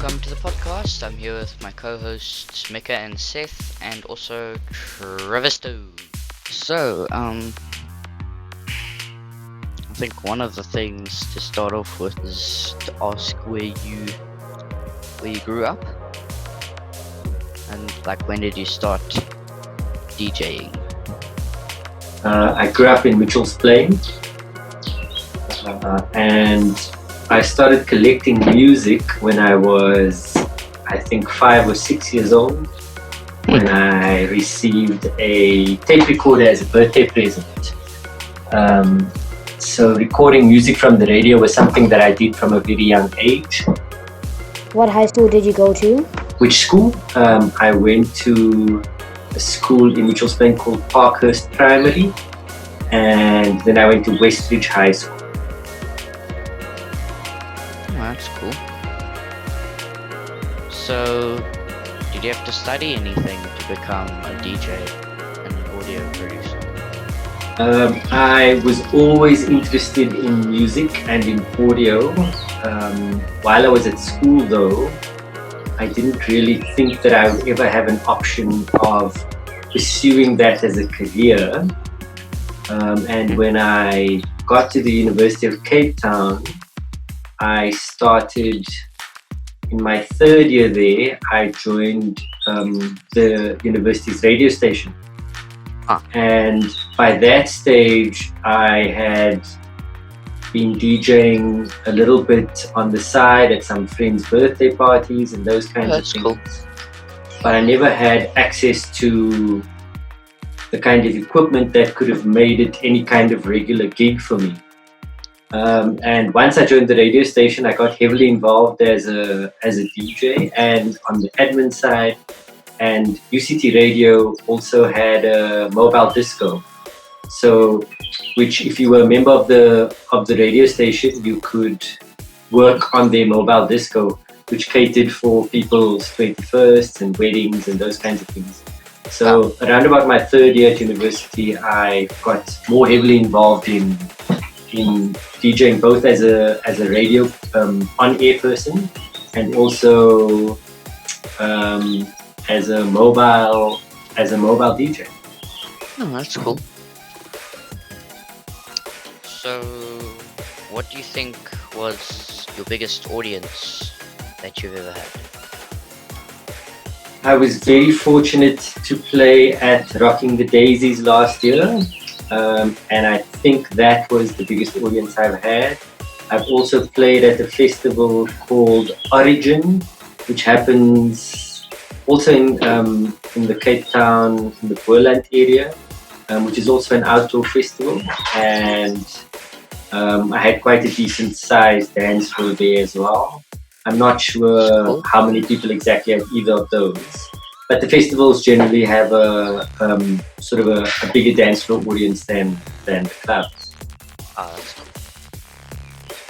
welcome to the podcast. I'm here with my co-hosts Mika and Seth, and also Travisto. So, I think one of the things to start off with is to ask where you grew up, and like when did you start DJing? I grew up in Mitchell's Plain, and I started collecting music when I was, I think, 5 or 6 years old, when I received a tape recorder as a birthday present. So recording music from the radio was something that I did from a very young age. What high school did you go to? Which school? I went to a school in Mitchell's Plain called Parkhurst Primary, and then I went to Westridge High School. That's cool. So, did you have to study anything to become a DJ and an audio producer? I was always interested in music and in audio. While I was at school though, I didn't really think that I would ever have an option of pursuing that as a career. And when I got to the University of Cape Town, I started, in my third year there, I joined the university's radio station. And by that stage, I had been DJing a little bit on the side at some friends' birthday parties and those kinds of things. Cool. But I never had access to the kind of equipment that could have made it any kind of regular gig for me. And once I joined the radio station, I got heavily involved as a DJ and on the admin side. And UCT Radio also had a mobile disco. So, which if you were a member of the radio station, you could work on their mobile disco, which catered for people's 21st and weddings and those kinds of things. So around about my third year at university, I got more heavily involved in DJing, both as a radio on-air person and also as a mobile DJ. Oh, that's cool. So, what do you think was your biggest audience that you've ever had? I was very fortunate to play at Rocking the Daisies last year, and I think that was the biggest audience I've had. I've also played at a festival called Origin, which happens also in the Cape Town, in the Boerland area, which is also an outdoor festival, and I had quite a decent sized dance floor there as well. I'm not sure how many people exactly at either of those, but the festivals generally have a sort of a bigger dance floor audience than the clubs. Ah, that's cool.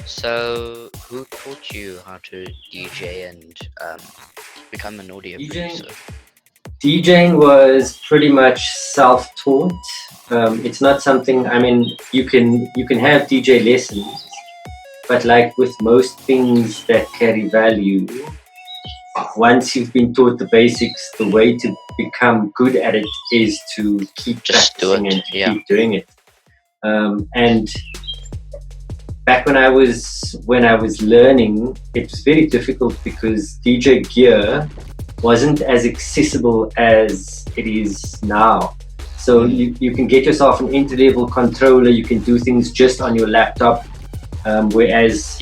So, who taught you how to DJ and become an audio producer? DJing was pretty much self-taught. It's not something. I mean, you can have DJ lessons. But like with most things that carry value, once you've been taught the basics, the way to become good at it is to keep practicing and keep doing it. And back when I was learning, it was very difficult because DJ gear wasn't as accessible as it is now. So you can get yourself an entry-level controller, you can do things just on your laptop. Whereas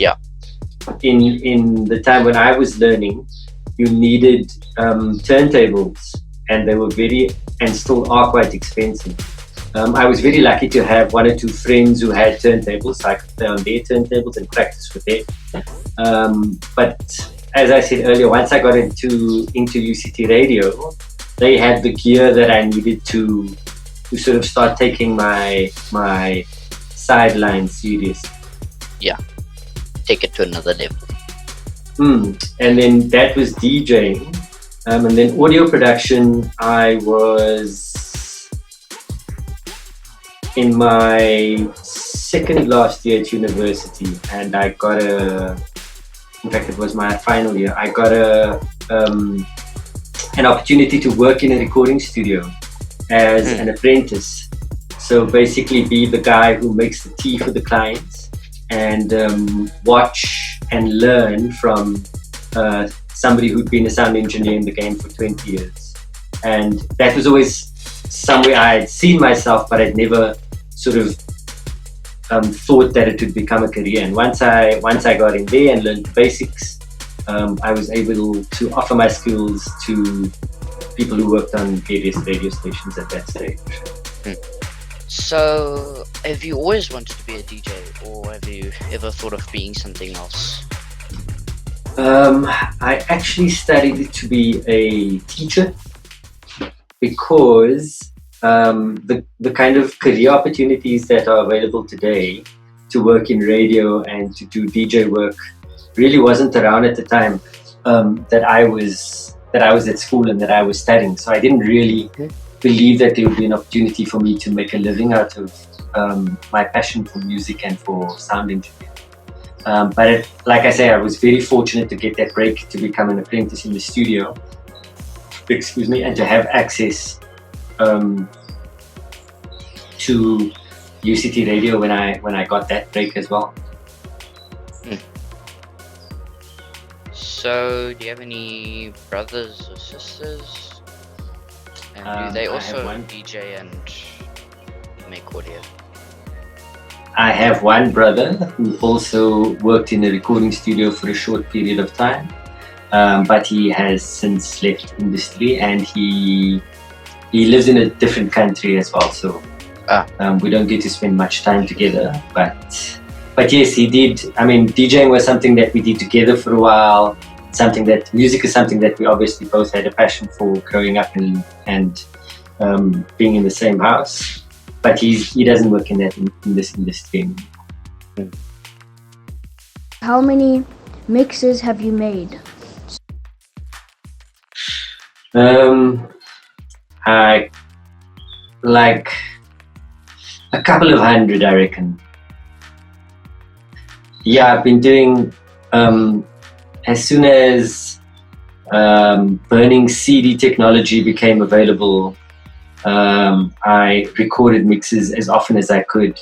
in the time when I was learning, you needed turntables, and they were and still are quite expensive. I was very lucky to have one or two friends who had turntables, so I could play on their turntables and practice with it. But as I said earlier, once I got into UCT Radio, they had the gear that I needed to sort of start taking my sideline seriously. Yeah, take it to another level. And then that was DJing. And then audio production, I was in my second last year at university, and I got in fact, it was my final year, I got an opportunity to work in a recording studio as an apprentice. So basically be the guy who makes the tea for the clients and watch and learn from somebody who'd been a sound engineer in the game for 20 years. And that was always somewhere I had seen myself, but I'd never sort of thought that it would become a career. And once I got in there and learned the basics, I was able to offer my skills to people who worked on various radio stations at that stage. So, have you always wanted to be a DJ, or have you ever thought of being something else? I actually studied to be a teacher because the kind of career opportunities that are available today to work in radio and to do DJ work really wasn't around at the time that I was at school and that I was studying. So I didn't really believe that there would be an opportunity for me to make a living out of my passion for music and for sound engineering. But like I say, I was very fortunate to get that break to become an apprentice in the studio. Excuse me, and to have access to UCT Radio when I got that break as well. So, do you have any brothers or sisters? And do they also DJ and make audio? I have one brother who also worked in a recording studio for a short period of time, but he has since left industry and he lives in a different country as well. So we don't get to spend much time together. But yes, he did. I mean, DJing was something that we did together for a while. Music is something that we obviously both had a passion for growing up and being in the same house. But he doesn't work in this industry. How many mixes have you made? I like a couple of hundred, I reckon. Yeah, I've been doing as soon as burning CD technology became available. I recorded mixes as often as I could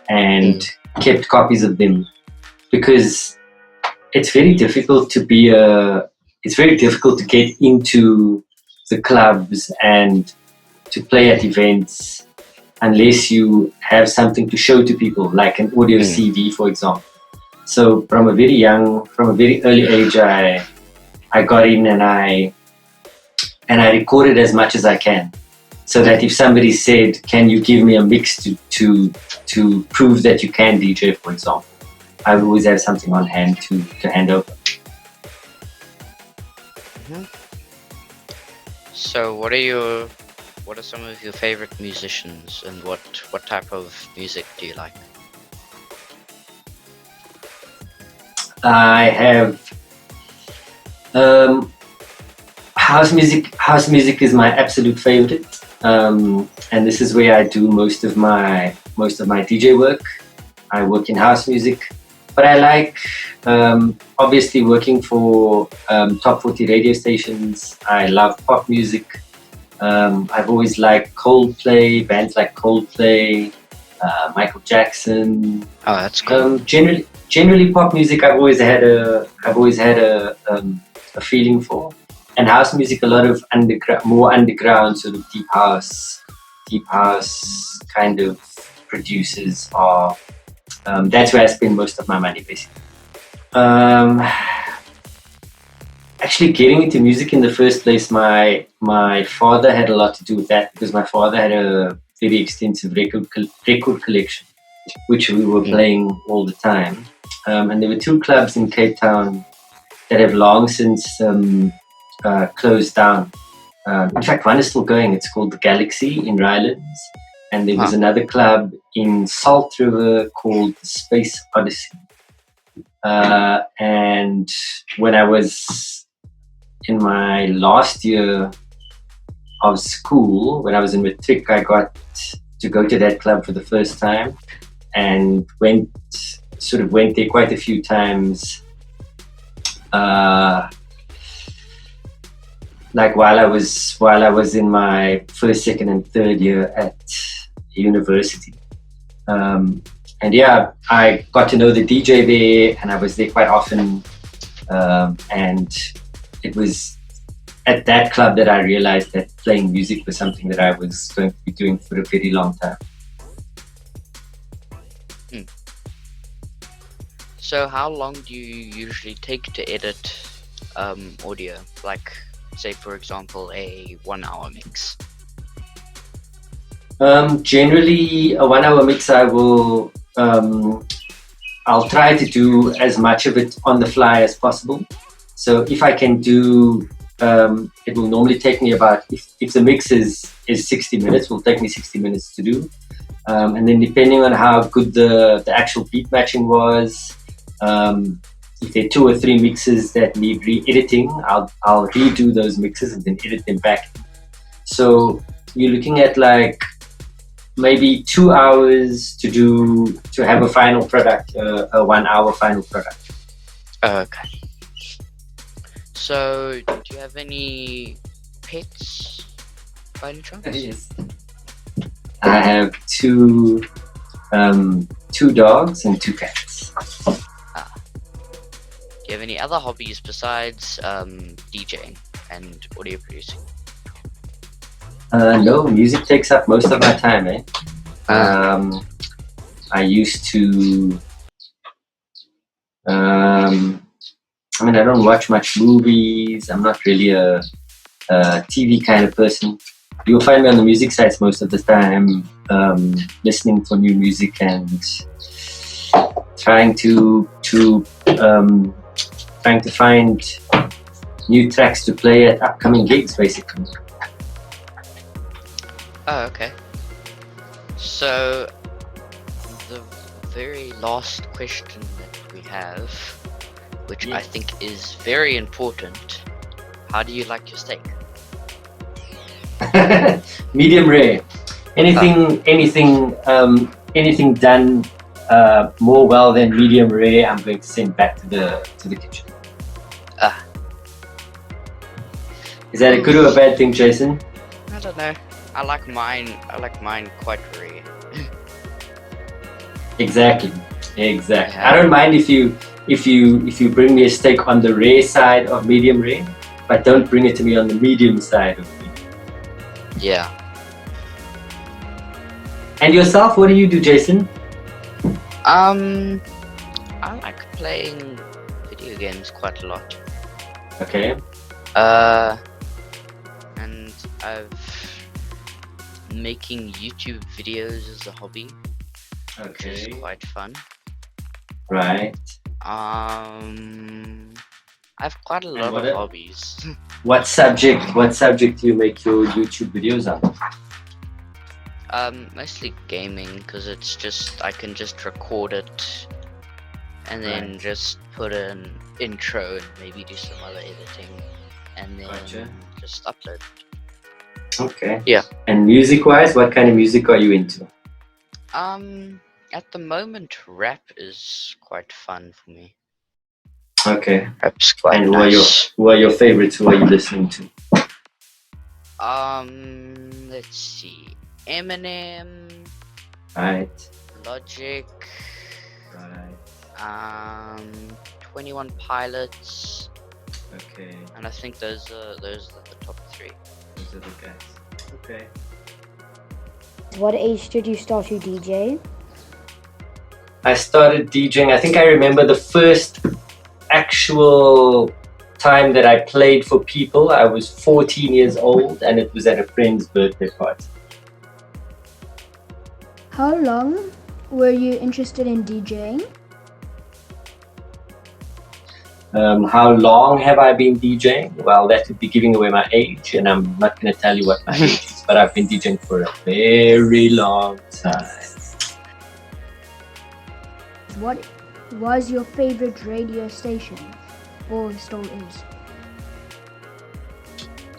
and kept copies of them because it's very difficult to get into the clubs and to play at events unless you have something to show to people, like an audio CD, for example. So from a very early age, I got in and I recorded as much as I can. So that if somebody said, "Can you give me a mix to prove that you can DJ," for example, I would always have something on hand to hand over. So, what are some of your favorite musicians, and what type of music do you like? I have house music. House music is my absolute favorite. And this is where I do most of my DJ work. I work in house music, but I like obviously working for top 40 radio stations. I love pop music. I've always liked Coldplay, bands like Coldplay, Michael Jackson. Oh, that's cool. Generally pop music. I've always had a feeling for. And house music, a lot of more underground, sort of deep house kind of producers are. That's where I spend most of my money, basically. Actually, getting into music in the first place, my father had a lot to do with that because my father had a very extensive record collection, which we were playing all the time. And there were two clubs in Cape Town that have long since closed down. In fact, one is still going. It's called the Galaxy in Rylands. And there was another club in Salt River called the Space Odyssey. And when I was in my last year of school, when I was in matric, I got to go to that club for the first time and went there quite a few times. like while I was in my first, second, and third year at university. And yeah, I got to know the DJ there, and I was there quite often. And it was at that club that I realized that playing music was something that I was going to be doing for a very long time. So how long do you usually take to edit audio? Like, say for example, a 1 hour mix. Generally, a 1 hour mix, I'll try to do as much of it on the fly as possible. So if I can do, it will normally take me about, if the mix is 60 minutes, it will take me 60 minutes to do. And then depending on how good the actual beat matching was, if there are 2 or 3 mixes that need re-editing, I'll redo those mixes and then edit them back. So you're looking at like maybe 2 hours to have a final product, a 1 hour final product. Okay. So do you have any pets by any chance? Yes. I have two dogs and 2 cats. Do you have any other hobbies besides DJing and audio producing? No, music takes up most of my time, eh? I used to, I don't watch much movies. I'm not really a TV kind of person. You'll find me on the music sites most of the time, listening for new music and trying to find new tracks to play at upcoming gigs, basically. Oh, okay. So, the very last question that we have, which I think is very important, how do you like your steak? Medium rare. Anything done more well than medium rare, I'm going to send back to the kitchen. Is that a good or a bad thing, Jason? I don't know. I like mine quite rare. Exactly. Yeah. I don't mind if you bring me a steak on the rare side of medium rare, but don't bring it to me on the medium side of medium. Yeah. And yourself, what do you do, Jason? I like playing video games quite a lot. Okay. And making YouTube videos is a hobby, which is quite fun. Right. I have quite a lot of hobbies. What subject do you make your YouTube videos on? Mostly gaming, because it's just I can just record it and then just put an intro and maybe do some other editing and then just upload. Okay. Yeah. And music-wise, what kind of music are you into? At the moment, rap is quite fun for me. Okay. Rap's quite and nice. who are your favorites? Who are you listening to? Let's see. Eminem. Right. Logic. Right. 21 Pilots. Okay. And I think those are the top 3. Those are the guys. Okay. What age did you start to DJ? I started DJing. I think I remember the first actual time that I played for people. I was 14 years old, and it was at a friend's birthday party. How long were you interested in DJing? How long have I been DJing? Well, that would be giving away my age, and I'm not going to tell you what my age is, but I've been DJing for a very long time. What was your favorite radio station, or still is?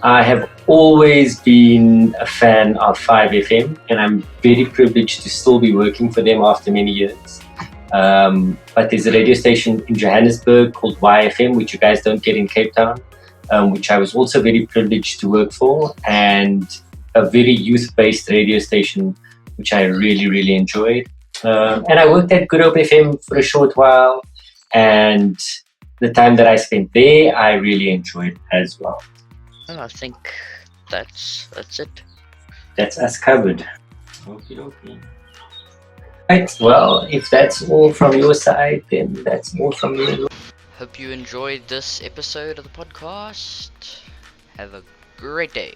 I have always been a fan of 5FM, and I'm very privileged to still be working for them after many years. But there's a radio station in Johannesburg called YFM, which you guys don't get in Cape Town, which I was also very privileged to work for, and a very youth-based radio station, which I really, really enjoyed. And I worked at Good Hope FM for a short while, and the time that I spent there, I really enjoyed as well. Well, I think that's it. That's us covered. Okay. Right, well, if that's all from your side, then that's all from me. Hope you enjoyed this episode of the podcast. Have a great day.